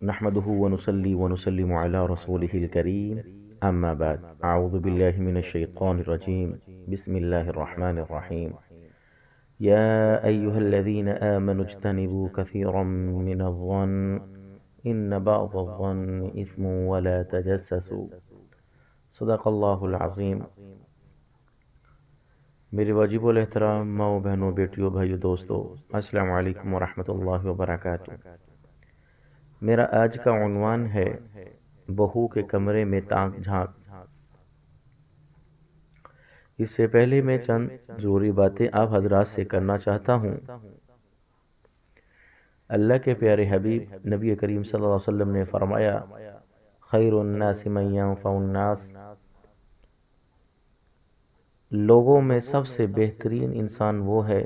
نحمده ونصلي ونسلم على رسوله الكريم أما بعد أعوذ بالله من الشيطان الرجيم بسم الله الرحمن الرحيم يا أيها الذين آمنوا اجتنبوا كثيرا من الظن إن بعض الظن إثم ولا تجسسوا صدق اللہ العظیم۔ میرے واجب الاحترام ماؤں بہنوں بیٹیوں بھائیوں دوستوں، السلام علیکم ورحمۃ اللہ وبرکاتہ۔ میرا آج کا عنوان ہے بہو کے کمرے میں تانک جھانک۔ اس سے پہلے میں چند ضروری باتیں آپ حضرات سے کرنا چاہتا ہوں۔ اللہ کے پیارے حبیب نبی کریم صلی اللہ علیہ وسلم نے فرمایا، خیر الناس من ينفع الناس، لوگوں میں سب سے بہترین انسان وہ ہے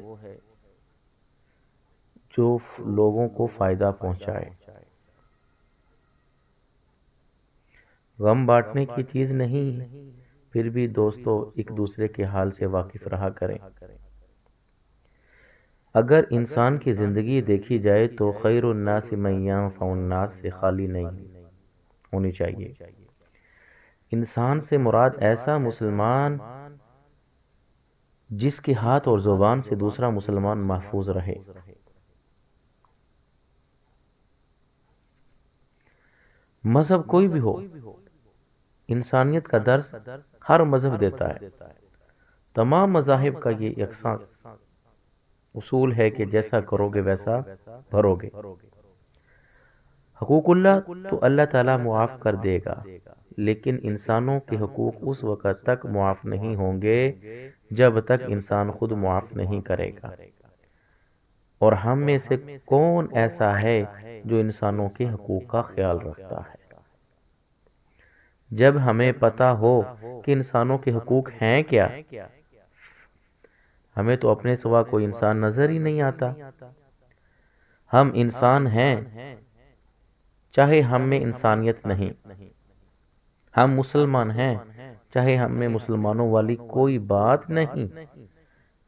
جو لوگوں کو فائدہ پہنچائے۔ غم بانٹنے کی چیز نہیں، پھر بھی دوستو ایک دوسرے کے حال سے واقف رہا کریں۔ اگر انسان کی زندگی دیکھی جائے تو خیر الناس من ينفع الناس سے خالی نہیں ہونی چاہیے۔ انسان سے مراد ایسا مسلمان جس کے ہاتھ اور زبان سے دوسرا مسلمان محفوظ رہے۔ مذہب کوئی بھی ہو، انسانیت کا درس ہر مذہب دیتا ہے۔ تمام مذاہب کا یہ یکساں اصول ہے کہ جیسا کرو گے ویسا بھرو گے۔ حقوق اللہ تو اللہ تعالیٰ معاف کر دے گا، لیکن انسانوں کے حقوق اس وقت تک معاف نہیں ہوں گے جب تک انسان خود معاف نہیں کرے گا۔ اور ہم میں سے کون ایسا ہے جو انسانوں کے حقوق کا خیال رکھتا ہے؟ جب ہمیں پتا ہو کہ انسانوں کے حقوق ہیں کیا، ہمیں تو اپنے سوا کوئی انسان نظر ہی نہیں آتا۔ ہم انسان ہیں، چاہے ہم میں انسانیت نہیں۔ ہم مسلمان ہیں، چاہے ہم میں مسلمانوں والی کوئی بات نہیں،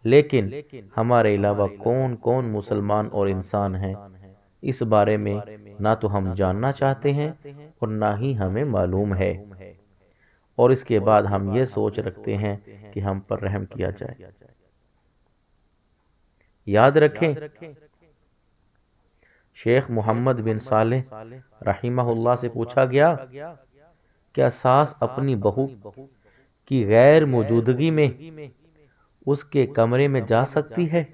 لیکن ہمارے علاوہ کون کون مسلمان اور انسان ہیں، اس بارے میں نہ تو ہم جاننا چاہتے ہیں اور نہ ہی ہمیں معلوم ہے، اور اس کے بعد ہم یہ سوچ رکھتے ہیں کہ ہم پر رحم کیا جائے۔ یاد رکھیں، شیخ محمد بن صالح رحمہ اللہ سے پوچھا گیا، کیا ساس اپنی بہو کی غیر موجودگی میں اس کے کمرے میں جا سکتی ہے،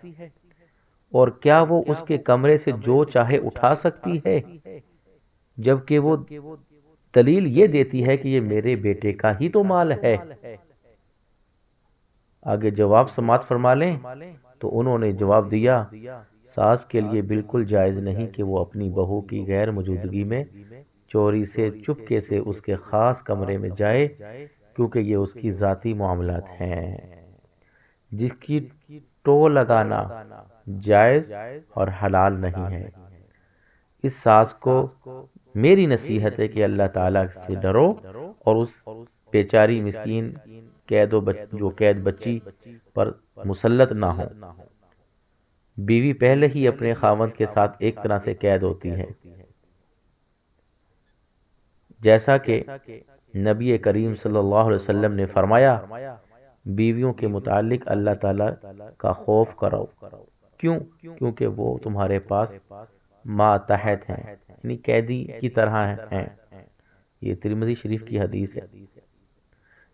اور کیا وہ اس کے کمرے سے جو چاہے اٹھا سکتی ہے، جبکہ وہ دلیل یہ دیتی ہے کہ یہ میرے بیٹے کا ہی تو مال ہے؟ آگے جواب سماعت فرما لیں تو انہوں نے جواب دیا، ساس کے لیے بالکل جائز نہیں کہ وہ اپنی بہو کی غیر موجودگی میں چوری سے چپکے سے اس کے خاص کمرے میں جائے، کیونکہ یہ اس کی ذاتی معاملات ہیں جس کی ٹو لگانا جائز اور حلال نہیں ہے۔ اس ساس کو میری نصیحت ہے کہ اللہ تعالیٰ سے ڈرو اور اس بیچاری مسکین جو قید بچی پر مسلط نہ ہو۔ بیوی پہلے ہی اپنے خاوند کے ساتھ ایک طرح سے قید ہوتی ہے، جیسا کہ نبی کریم صلی اللہ علیہ وسلم نے فرمایا، بیویوں کے متعلق اللہ تعالیٰ کا خوف کرو۔ کیوں؟ کیونکہ وہ تمہارے پاس ماتحت ہیں، یعنی قیدی کی طرح ہیں۔ یہ ترمذی شریف کی حدیث ہے۔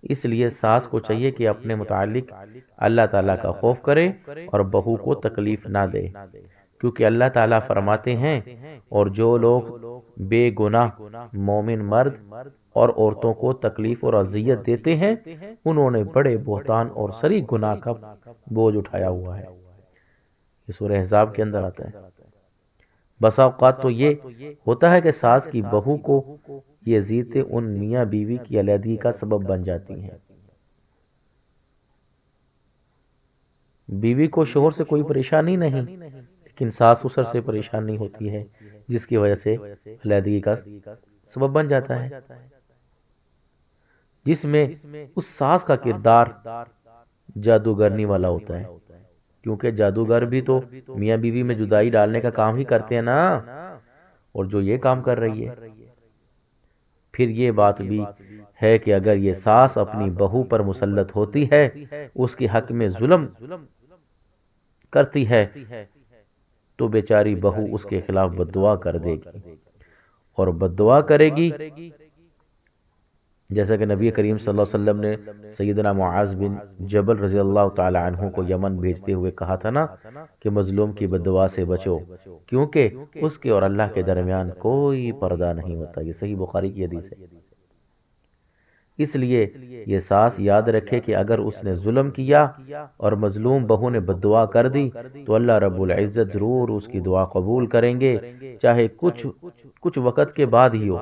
اس لیے ساس کو چاہیے کہ اپنے متعلق اللہ تعالیٰ کا خوف کرے اور بہو کو تکلیف نہ دے، کیونکہ اللہ تعالیٰ فرماتے ہیں، اور جو لوگ بے گناہ مومن مرد اور عورتوں کو تکلیف اور اذیت دیتے ہیں، انہوں نے بڑے بہتان اور سری گناہ کا بوجھ اٹھایا ہوا ہے۔ یہ سورہ احزاب کے اندر آتا ہے۔ بسا اوقات تو یہ ہوتا ہے کہ ساس کی بہو کو یہ اذیتیں ان میاں بیوی کی علیحدگی کا سبب بن جاتی ہیں۔ بیوی کو شوہر سے کوئی پریشانی نہیں، لیکن ساس سسر سے پریشانی ہوتی ہے، جس کی وجہ سے علیحدگی کا سبب بن جاتا ہے، جس میں اس ساس کا کردار جادوگرنی والا ہوتا ہے، کیونکہ جادوگر بھی تو میاں بیوی میں جدائی ڈالنے کا کام ہی کرتے ہیں نا۔ اور جو یہ کام کر رہی ہے۔ پھر یہ بات بھی ہے کہ اگر یہ ساس اپنی بہو پر مسلط ہوتی ہے، اس کے حق میں ظلم کرتی ہے، تو بیچاری بہو اس کے خلاف بددعا کر دے گی، اور بددعا کرے گی جیسا کہ نبی کریم صلی اللہ علیہ وسلم نے سیدنا معاذ بن جبل رضی اللہ تعالی عنہ کو یمن بھیجتے ہوئے کہا تھا نا کہ مظلوم کی بددعا سے بچو، کیونکہ اس کے اور اللہ کے درمیان کوئی پردہ نہیں ہوتا۔ یہ صحیح بخاری کی حدیث ہے۔ اس لیے یہ ساس یاد رکھے کہ اگر اس نے ظلم کیا اور مظلوم بہو نے بددعا کر دی تو اللہ رب العزت ضرور اس کی دعا قبول کریں گے، چاہے کچھ وقت کے بعد ہی ہو۔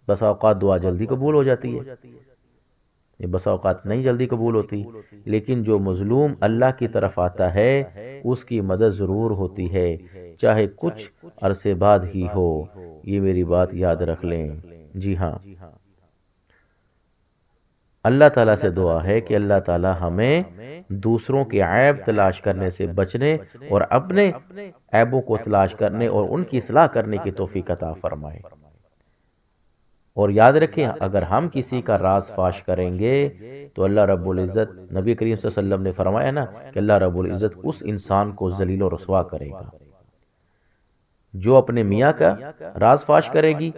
بسا اوقات دعا جلدی قبول ہو جاتی ہے، یہ بسا اوقات نہیں جلدی قبول ہوتی، لیکن جو مظلوم اللہ کی طرف آتا ہے اس کی مدد ضرور ہوتی ہے، چاہے کچھ عرصے بعد ہی ہو۔ یہ میری بات یاد رکھ لیں۔ جی ہاں، اللہ تعالیٰ سے دعا ہے کہ اللہ تعالیٰ ہمیں دوسروں کے عیب تلاش کرنے سے بچنے اور اپنے عیبوں کو تلاش کرنے اور ان کی اصلاح کرنے کی توفیق عطا فرمائے۔ اور یاد رکھیں، اگر ہم کسی کا راز فاش کریں گے تو اللہ رب العزت، نبی کریم صلی اللہ علیہ وسلم نے فرمایا نا کہ اللہ رب العزت اس انسان کو ذلیل و رسوا کرے گا۔ جو اپنے میاں کا راز فاش کرے گی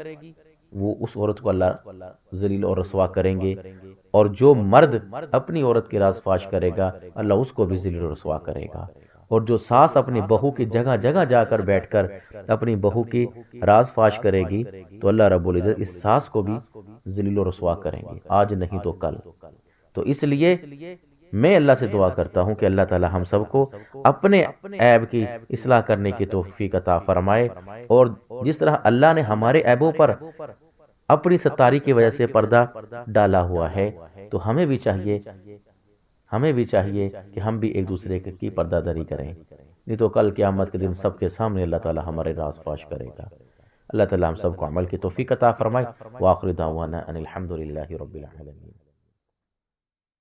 وہ اس عورت کو اللہ ذلیل اور رسوا کریں گے، اور جو مرد اپنی عورت کے راز فاش کرے گا اللہ اس کو بھی ذلیل و رسوا کرے گا، اور جو ساس اپنی بہو کی جگہ جگہ جا کر بیٹھ کر اپنی بہو کی راز فاش کرے گی تو اللہ رب العزت اس ساس کو بھی ذلیل و رسوا کریں گے، آج نہیں تو کل۔ تو اس لیے میں اللہ سے دعا کرتا ہوں کہ اللہ تعالی ہم سب کو اپنے عیب کی اصلاح کرنے کی توفیق عطا فرمائے، اور جس طرح اللہ نے ہمارے عیبوں پر اپنی ستاری کی وجہ سے پردہ ڈالا ہوا ہے تو ہمیں بھی چاہیے کہ ہم بھی ایک دوسرے کی پردہ داری کریں، نہیں تو کل قیامت کے دن سب کے سامنے اللہ تعالی ہمارے راز فاش کرے گا۔ اللہ تعالی ہم سب کو عمل کی توفیق عطا فرمائے۔ وآخر دعوانا ان الحمد للہ رب العالمین۔